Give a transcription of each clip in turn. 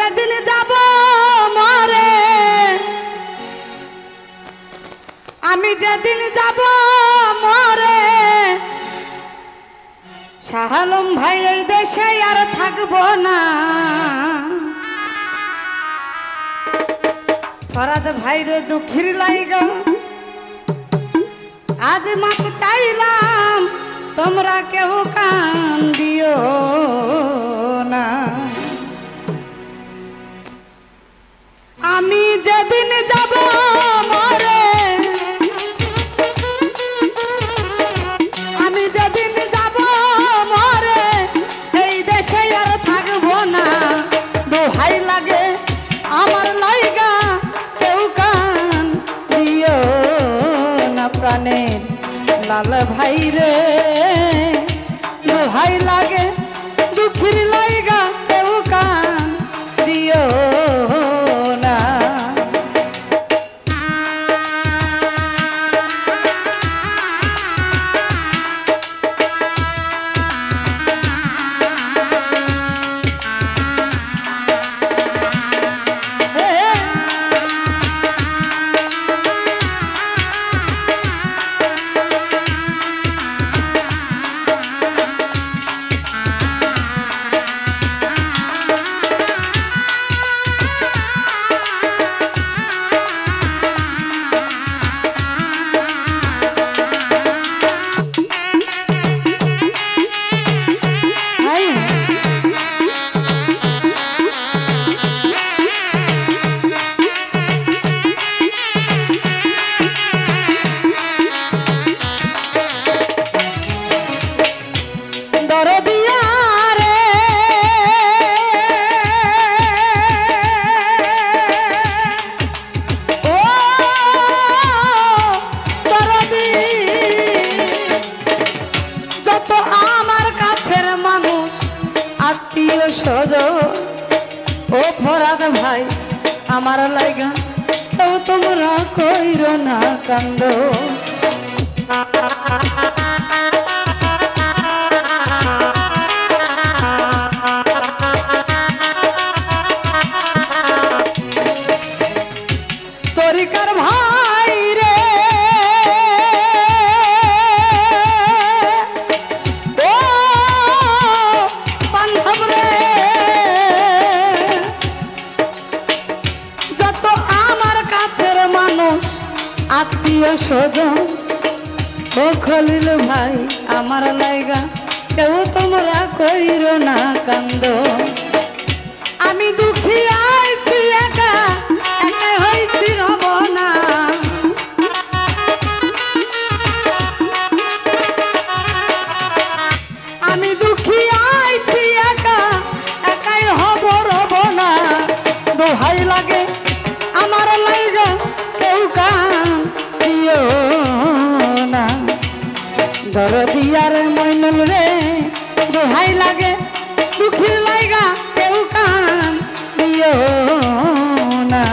যেদিন যাব মরে, আমি যেদিন যাব মরে, শাহ আলম ভাই এই দেশে আর থাকবো না। ফরাদ ভাইরে দুঃখের লাইগা আজ মাপ চাইলাম, তোমরা কেউ কান দিও না। আমি যেদিন যাব মরে, আমি যেদিন যাব মরে, এই দেশে আর থাকবো না। দোহাই লাগে আমার লাইগা কেউ কান দিও না। প্রাণের লাল ভাই রে, দোহাই লাগে দুঃখের লাইগা কেউ কান দিও না। ও ফরাদ ভাই আমার লাইগা কেউ তোমরা কইরো না কান্দ। তরিকার ভাই রে, ও বান্ধব রে, যত আমার কাছের মানুষ আত্মীয় স্বজন, ও খলিল ভাই আমার লাইগা কেউ তোমরা কইরো না কান্দ। আমি দুঃখী আইছি একা, একা হইছি রব না। আমি দুঃখী আইছি একা, একাই হব রব না। দোহাই লাগে আমার লাইগা কেউ কান দিও না। দরদিয়ার মইনুল রে, দোহাই লাগে দুঃখীর লাইগা কেউ কান দিও না।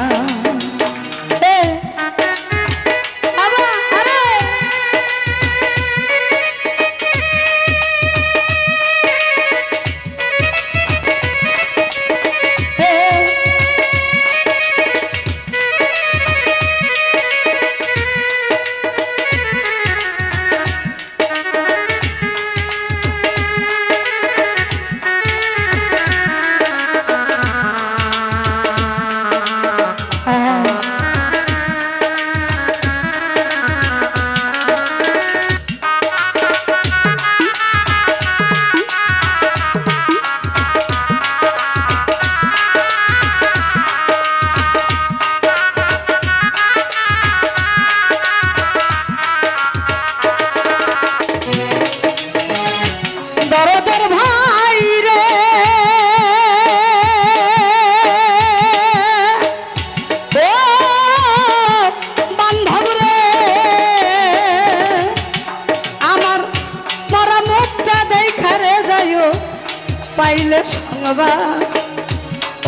পাইলে সংবাদ,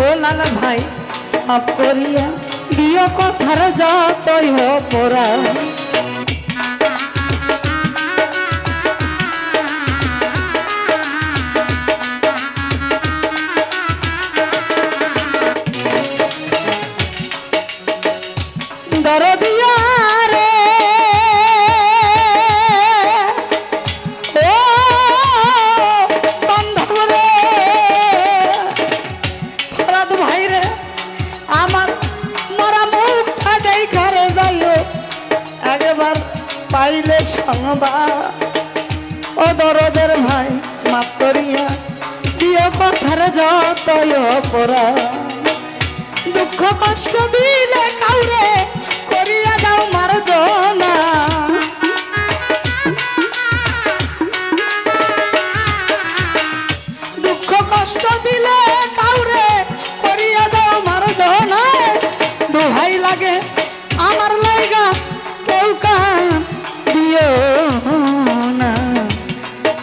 ও লালা ভাই মাফ করিয়া দিও কথার যতই হোক পোড়া। মিটাইয়া দিও কথার যতই অপরাধ দুঃখ কষ্ট দিলে কাউরে করিয়া দাও মার্জনা দুঃখ কষ্ট দিলে কাউরে করিয়া দাও মার্জনা দোহাই লাগে আমার লাইগা কেউ কান দিও না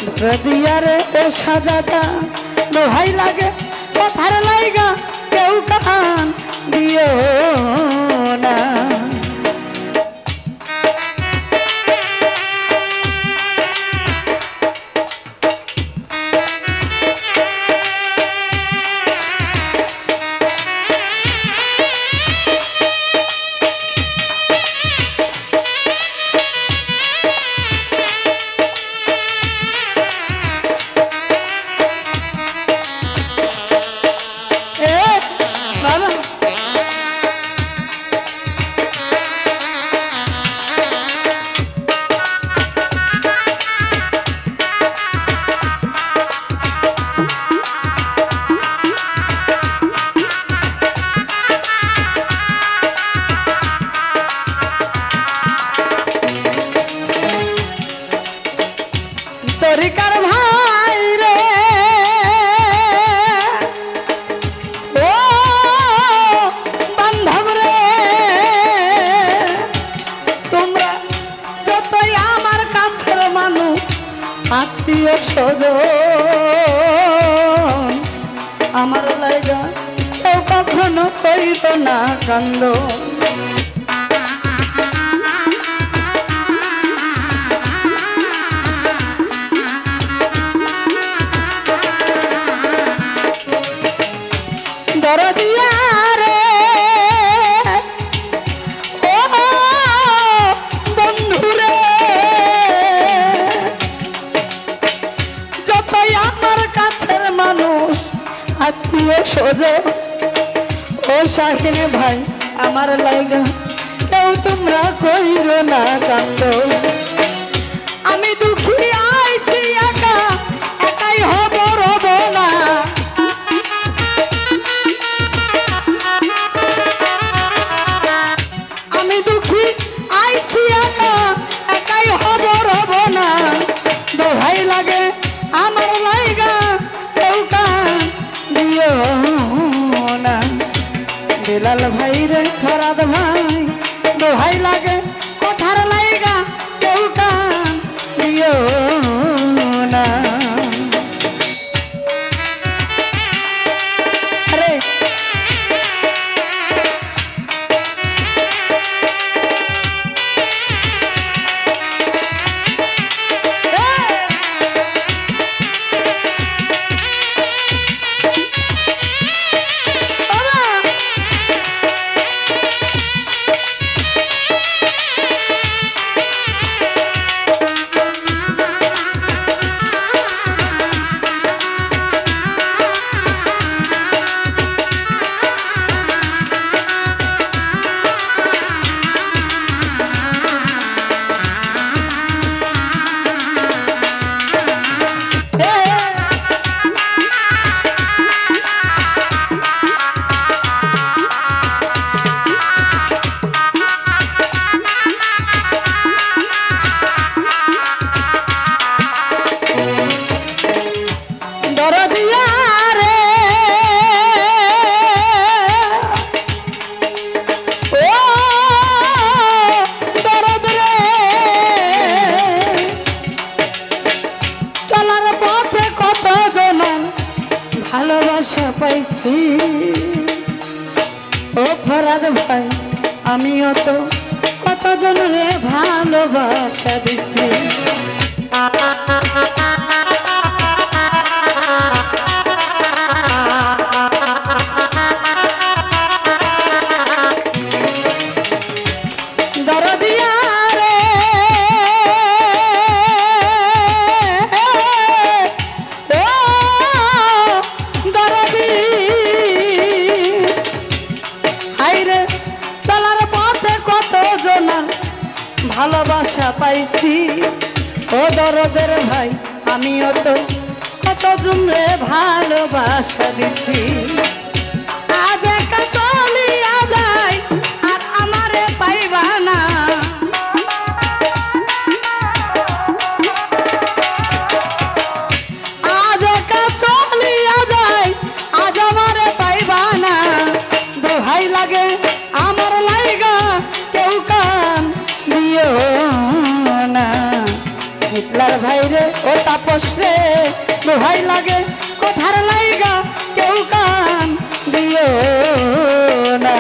ধরে দিয়ারে সাজাতা দোহাই লাগে কথার লাইগা কেউ কান দিও না তরিকার ভাই রে ও বান্ধব রে তোমরা যতই আমার কাছের মানুষ আত্মীয় স্বজন আমার লাইগা কেউ কখনো কইব না কান্দ আত্মীয় স্বজন ও শাহিন ভাই আমার লাইগা কেউ তোমরা কইরো না কান্দ আমি দুঃখী আইছি একা একাই হব রব না আমি দুঃখী আইছি একা একাই হব রব না দোহাই লাগে আমার লাইগা কেউ কান দিও না বেলাল ভাই রে ফরাদ ভাই দোহাই লাগে কথার লাইগা কেউ কান দিও না আরে ভালোবাসা পাইছি ও ফরাদ ভাই আমিও তো কতজন রে ভালোবাসা দিছি ভালোবাসা পাইছি ও দরদের ভাই আমিও তো কত কতজন রে ভালোবাসা দিছি আজ একা চলিয়া যায় আর আমারে পাইবা না আজ একা চলিয়া যায় আজ আমারে পাইবা না দোহাই লাগে আমার লাইগা কেউ কান দিও না হিটলার ভাইরে ও তাপস রে দোহাই লাগে কোথার লাইগা কেউ কান দিও না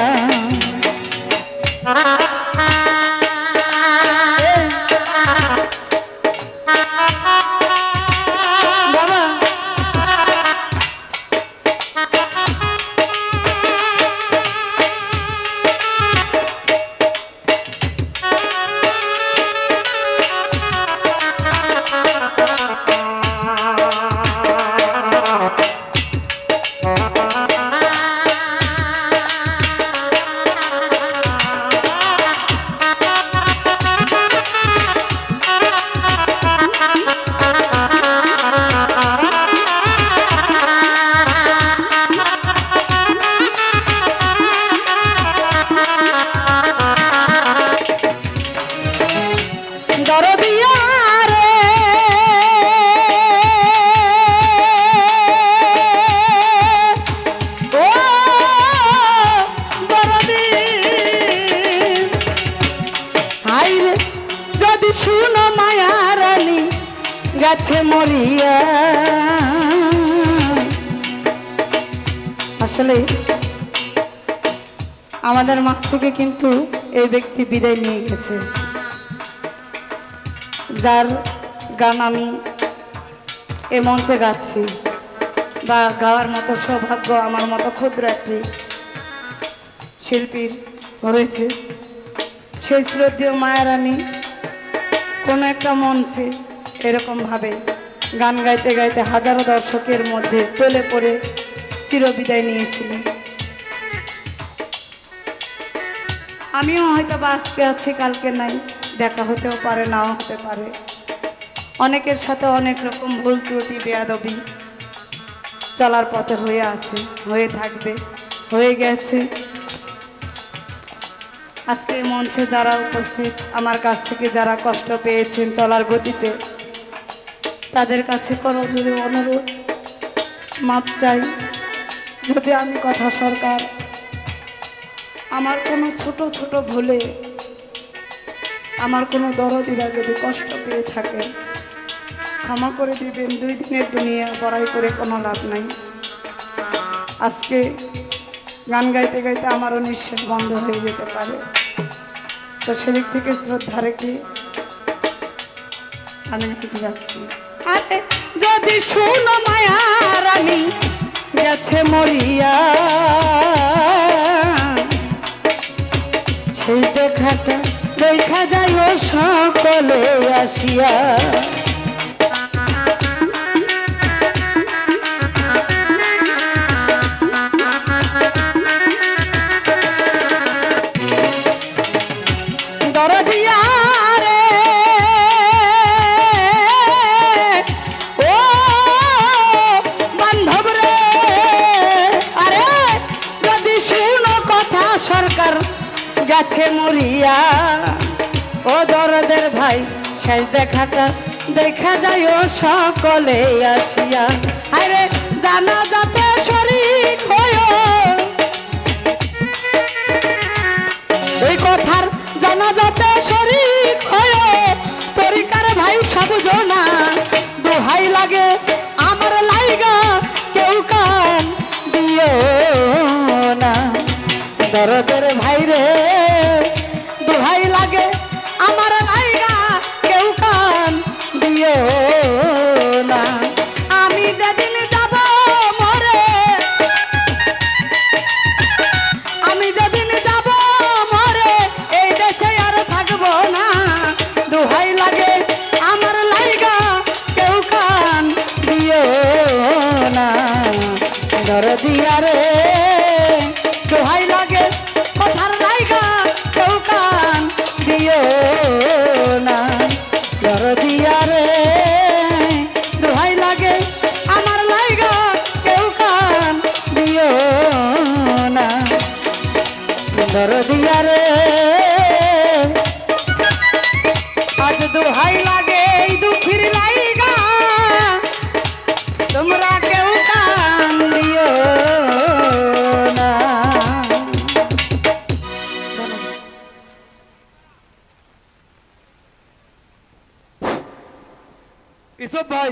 শুনো মায়া রানী গেছে মরিয়া আসলে আমাদের মাছ থেকে কিন্তু এই ব্যক্তি বিদায় নিয়ে গেছে যার গান আমি এ মঞ্চে গাচ্ছি বা গাওয়ার মতো সৌভাগ্য আমার মতো ক্ষুদ্র একটি শিল্পীর হয়েছে সেই শ্রদ্ধেয় মায়া রানী কোনো একটা মঞ্চে এরকমভাবে গান গাইতে গাইতে হাজারো দর্শকের মধ্যে টলে পড়ে চিরবিদায় নিয়েছিলেন আমিও হয়তো আজকে আছি কালকে নাই দেখা হতেও পারে নাও হতে পারে অনেকের সাথে অনেক রকম ভুল ত্রুটি বেয়াদবি চলার পথে হয়ে আছে হয়ে থাকবে হয়ে গেছে আজকে মঞ্চে যারা উপস্থিত আমার কাছ থেকে যারা কষ্ট পেয়েছেন চলার গতিতে তাদের কাছে করজোড়ে অনুরোধ মাপ চাই যদি আমি কথা সরকার আমার কোনো ছোট ছোট ভুলে আমার কোনো দরদিরা যদি কষ্ট পেয়ে থাকে ক্ষমা করে দিবেন 2 দিনের দুনিয়া বড়াই করে কোনো লাভ নাই আজকে গান গাইতে গাইতে আমারও নিঃশ্বাস বন্ধ হয়ে যেতে পারে তো সেদিক থেকে শ্রদ্ধা রেখে আমি একটু যাচ্ছি আরে যদি শুনো মায়া রানী গেছে মরিয়া সেই দেখাটা দেখা যায় ও সকলে আসিয়া গেছে মরিয়া ও দরদের ভাই শেষ দেখাটা দেখা যায় ও সকলে আসিয়া আরে জানা যাতে শরীক হয়ো এই কথার জানা যাতে শরীক হয়ো তরিকার ভাই সব জনা দোহাই লাগে আমার লাইগা কেউ কান দিও না দরদের ভাই রে দোহাই লাগে আমার লাইগা কেউ কান দিও না আমি যেদিন যাব মরে আমি যেদিন যাব মরে এই দেশে আর থাকবো না দোহাই লাগে আমার লাইগা কেউ কান দিও না দরদিয়া রে দোহাই লাগে কথার লাইগা কেউ কান দিও না দরদিয়া রে দোহাই লাগে আমার ইউসুফ ভাই